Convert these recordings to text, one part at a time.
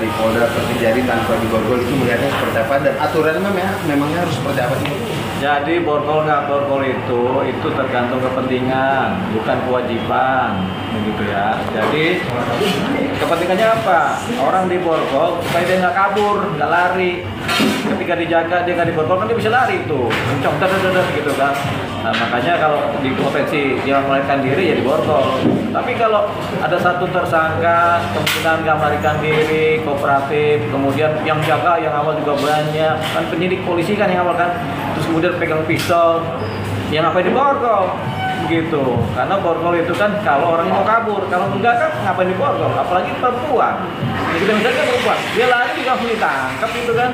di Polda terjadi tanpa diborgol itu melihatnya seperti apa dan aturannya memangnya harus seperti apa sih? Jadi borgol nggak borgol itu tergantung kepentingan, bukan kewajiban, begitu ya. Jadi kepentingannya apa? Orang diborgol supaya dia nggak kabur, nggak lari. Ketika dijaga dia nggak diborgol kan dia bisa lari tuh, kencang, gitu kan. Nah, makanya kalau di potensi dia melarikan diri ya diborgol. Tapi kalau ada satu tersangka kemungkinan nggak melarikan diri, kooperatif, kemudian yang jaga yang awal juga banyak, kan penyidik polisi kan yang awal kan, terus kemudian pegang pistol, yang apa diborgol begitu. Karena borgol itu kan kalau orang mau kabur, kalau enggak kan ngapain diborgol, apalagi perempuan. Jadi kita misalnya perempuan, dia lari juga langsung ditangkap gitu kan.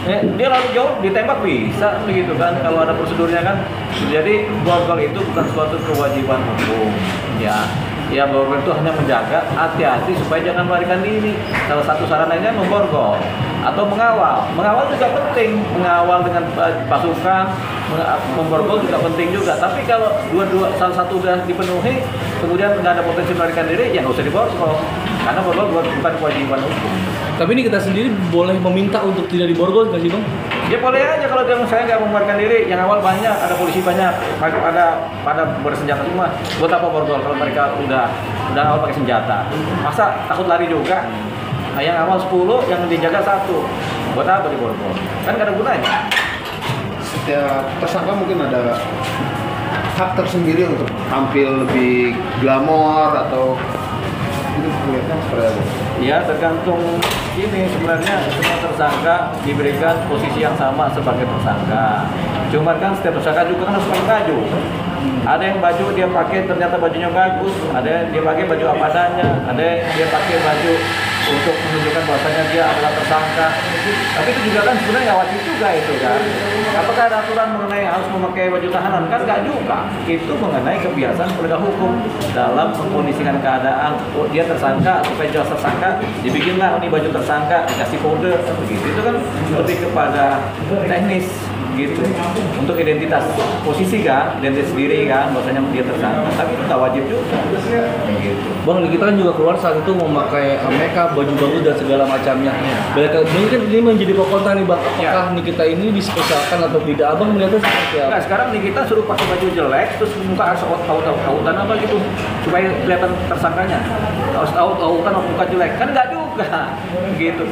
Dia lalu jauh ditembak bisa begitu kan kalau ada prosedurnya kan. Jadi borgol itu bukan suatu kewajiban hukum ya borgol itu hanya menjaga hati-hati supaya jangan melarikan diri. Salah satu sarannya memborgol atau mengawal juga penting, mengawal dengan pasukan, memborgol juga penting juga. Tapi kalau dua salah satu sudah dipenuhi kemudian nggak ada potensi melarikan diri ya nggak usah diborgol karena borgol bukan kewajiban hukum. Tapi ini kita sendiri boleh meminta untuk tidak diborgol nggak sih Bang? Ya boleh aja kalau dia misalnya nggak melarikan diri. Yang awal banyak, ada polisi banyak, pada bersenjata semua. Buat apa borgol kalau mereka udah awal pakai senjata? Masa takut lari juga? Nah, yang awal 10, yang dijaga 1. Buat apa diborgol? Kan nggak ada gunanya. Setiap tersangka mungkin ada hak tersendiri untuk tampil lebih glamor atau itu kelihatan seperti apa? Ya tergantung ini sebenarnya semua tersangka diberikan posisi yang sama sebagai tersangka. Cuman kan setiap tersangka juga kan harus pakai baju. Ada yang baju dia pakai ternyata bajunya bagus, ada yang dia pakai baju apa adanya, ada yang dia pakai baju untuk menunjukkan bahwasanya dia adalah tersangka. Tapi itu juga kan sebenarnya nggak wajib juga itu kan. Apakah ada aturan mengenai harus memakai baju tahanan? Kan nggak juga. Itu mengenai kebiasaan penegak hukum dalam mengkondisikan keadaan. Oh, dia tersangka, supaya jelas tersangka, dibikinlah ini baju tersangka, dikasih kode, begitu. Itu kan lebih kepada teknis gitu untuk identitas posisi kan, identitas diri kan, bahwasanya dia tersangka. Tapi itu nggak wajib juga. Gitu. Bang, kita kan juga keluar saat itu memakai makeup, baju bagus dan segala macamnya. Mungkin ini menjadi pro kontra nih Bang. Apakah Nikita ini dispesialkan atau tidak? Abang melihatnya seperti apa? Nah, sekarang Nikita suruh pakai baju jelek, terus muka harus autan apa gitu, supaya kelihatan tersangkanya. Harus autan atau muka jelek, kan nggak juga. Gitu.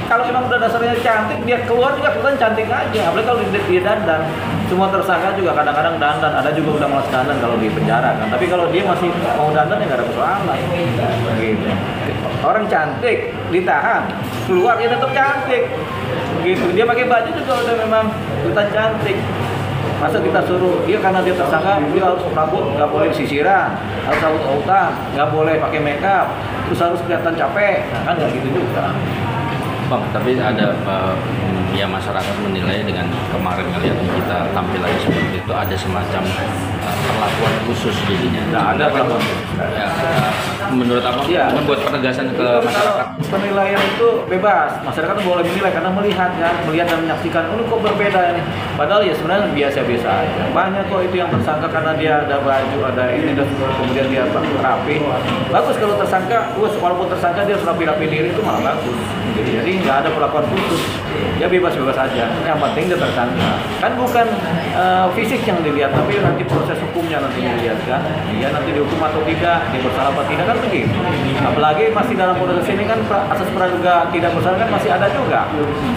Kalau emang udah dasarnya cantik, dia keluar juga kelihatan cantik aja. Apalagi kalau dia dandan. Semua tersangka juga kadang-kadang dandan, ada juga udah malas dandan kalau di penjara kan. Tapi kalau dia masih mau dandan ya nggak ada persoalan. Gitu. Orang cantik ditahan, keluar dia tetap cantik. Begitu. Dia pakai baju juga udah memang kelihatan cantik. Masa kita suruh dia karena dia tersangka dia harus rambut nggak boleh sisiran, harus autan, nggak boleh pakai makeup, terus harus kelihatan capek, nah, kan nggak gitu juga. Bang, tapi ada ya masyarakat menilai dengan kemarin ngelihat kita tampilannya seperti itu ada semacam perlakuan khusus jadinya. Nah, ada perlakuan. Ya, menurut apa? Ya. Membuat penegasan ke masyarakat. Penilaian itu bebas, masyarakat boleh menilai karena melihat dan menyaksikan, oh kok berbeda ini. Padahal ya sebenarnya biasa-biasa aja. Banyak kok itu yang tersangka karena dia ada baju, ada ini dan kemudian dia rapi. Bagus kalau tersangka, walaupun tersangka dia harus rapi-rapi diri itu malah bagus. Jadi nggak ada perlakuan khusus, ya bebas-bebas aja. Yang penting dia tersangka. Kan bukan fisik yang dilihat, tapi nanti proses hukumnya nanti dilihat kan. Ya nanti dihukum atau tidak, dia bersalah atau tidak kan begitu. Apalagi masih dalam proses ini kan asas praduga tidak bersalah kan masih ada juga.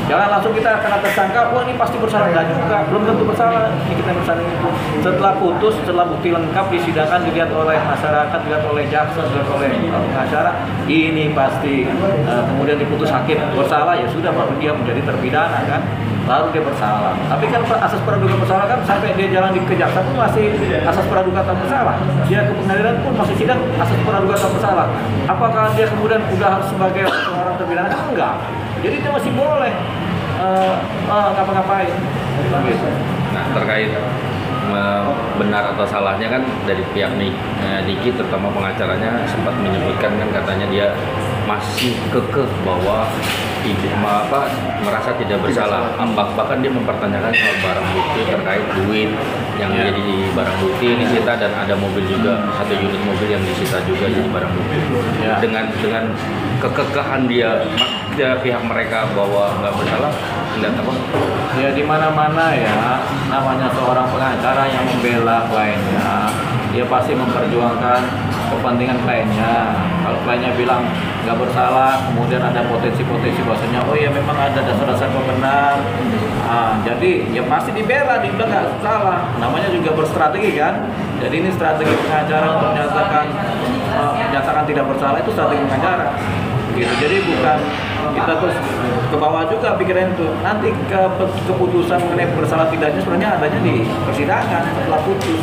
Jangan langsung kita karena tersangka, wah ini pasti bersalah, enggak juga, belum tentu bersalah. Ini kita bersalah itu. Setelah putus, setelah bukti lengkap disidangkan, dilihat oleh masyarakat, dilihat oleh jaksa, dilihat oleh pengacara, ini pasti kemudian diputus hakim bersalah, ya sudah baru dia menjadi terpidana kan, baru dia bersalah. Tapi kan asas praduga bersalah kan sampai dia jalan di kejaksaan pun masih asas praduga tak bersalah, dia ke pengadilan pun masih sidang asas praduga tak bersalah. Apakah dia kemudian udah harus sebagai orang terpidana? Enggak, jadi dia masih boleh ngapa-ngapain gitu. Nah, terkait benar atau salahnya kan dari pihak Niki terutama pengacaranya sempat menyebutkan kan katanya dia masih kekeh bahwa merasa tidak bersalah. Bahkan dia mempertanyakan soal barang bukti terkait duit yang jadi barang bukti disita, dan ada mobil juga, 1 unit mobil yang disita juga jadi barang bukti. Dengan kekekahan dia pihak mereka bahwa nggak bersalah, nggak apa? Ya di mana-mana ya, namanya seorang pengacara yang membela kliennya, dia pasti memperjuangkan kepentingan kliennya. Kalau kliennya bilang nggak bersalah, kemudian ada potensi-potensi bahwasanya oh ya memang ada dasar-dasar pembenar, jadi ya pasti dibela, dibilang nggak salah. Namanya juga berstrategi kan. Jadi ini strategi pengacara untuk menyatakan tidak bersalah, itu strategi pengacara. Gitu. Jadi bukan kita terus ke bawah juga pikiran itu. Nanti keputusan mengenai bersalah tidaknya sebenarnya adanya di persidangan setelah putus,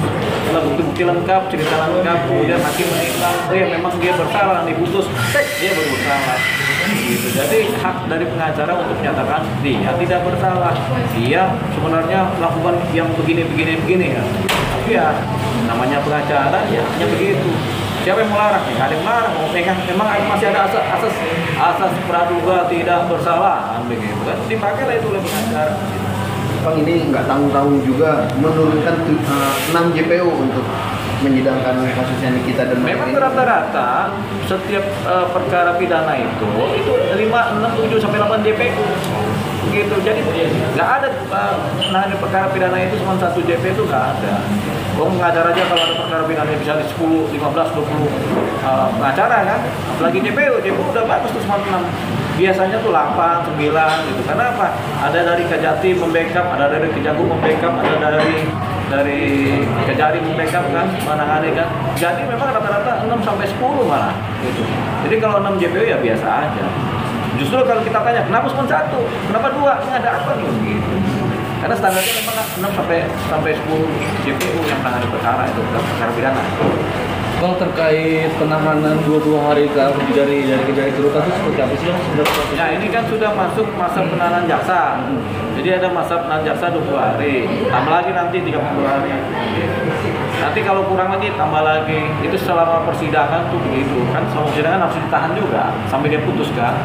setelah bukti-bukti lengkap, cerita lengkap, kemudian hakim menilai oh ya memang dia bersalah, diputus, dia baru bersalah. Gitu. Jadi hak dari pengacara untuk menyatakan dia tidak bersalah, dia sebenarnya melakukan yang begini ya. Tapi ya namanya pengacara ya hanya begitu. Siapa yang melarang? Ya, ada yang melarang. Memang masih ada asas praduga tidak bersalah, begitu kan? Dipakailah itu oleh pengacara. Bang, ini nggak tanggung-tanggung juga menurunkan 6 JPU untuk menyidangkan kasusnya Nikita dan memang rata-rata setiap perkara pidana itu 5, 6, 7 sampai 8 JPU. Gitu. Jadi nggak ada menangani perkara pidana itu cuma 1 JP itu nggak ada. Pengacara aja kalau ada perkara pidana bisa di 10, 15, 20 pengacara kan. Apalagi JPU udah bagus tuh cuma 6. Biasanya tuh 8, 9 gitu. Karena apa? Ada dari Kejati membackup, ada dari Kejagung membackup, ada dari Kejari membackup kan, menangani kan. Jadi memang rata-rata 6 sampai 10 malah gitu. Jadi kalau 6 JPU ya biasa aja. Justru kalau kita tanya, kenapa cuma 1? Kenapa 2? Ini ada apa nih? Gitu. Karena standarnya memang 6 sampai 10 JPU yang menangani perkara itu, perkara pidana. Bang, terkait penahanan 20 hari dari Kejari ke rutan itu seperti apa sih Bang sebenarnya? Ya ini kan sudah masuk masa penahanan jaksa. Jadi ada masa penahanan jaksa 20 hari. Tambah lagi nanti 30 hari. Nanti kalau kurang lagi tambah lagi. Itu selama persidangan tuh begitu. Kan selama persidangan harus ditahan juga sampai dia putuskan.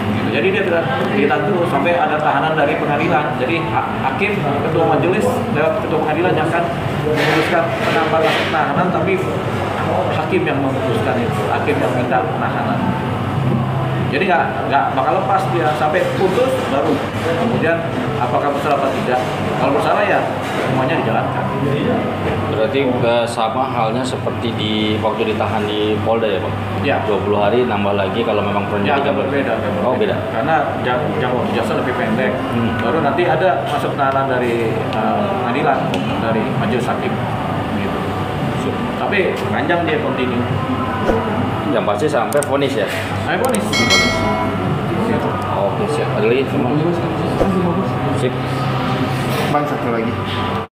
Gitu. Jadi dia tidak ditahan terus sampai ada tahanan dari pengadilan. Jadi hakim, ketua majelis lewat ketua pengadilan yang akan memutuskan penambahan penahanan, tapi hakim yang memutuskan itu, hakim yang minta penahanan. Jadi nggak bakal lepas dia sampai putus baru kemudian apakah bersalah atau tidak. Kalau bersalah ya semuanya dijalankan. Berarti sama halnya seperti waktu ditahan di Polda ya Pak? Ya. 20 hari nambah lagi kalau memang penyelidikan. Ya, berbeda. Oh beda. Karena jam waktu jaksa lebih pendek. Baru nanti ada masuk penahanan dari pengadilan, dari majelis hakim. Gitu. Tapi panjang dia kontinu. Yang pasti sampai vonis ya? Sampai vonis. Oke siap. Ada lagi semua? Sip. Bang, satu lagi.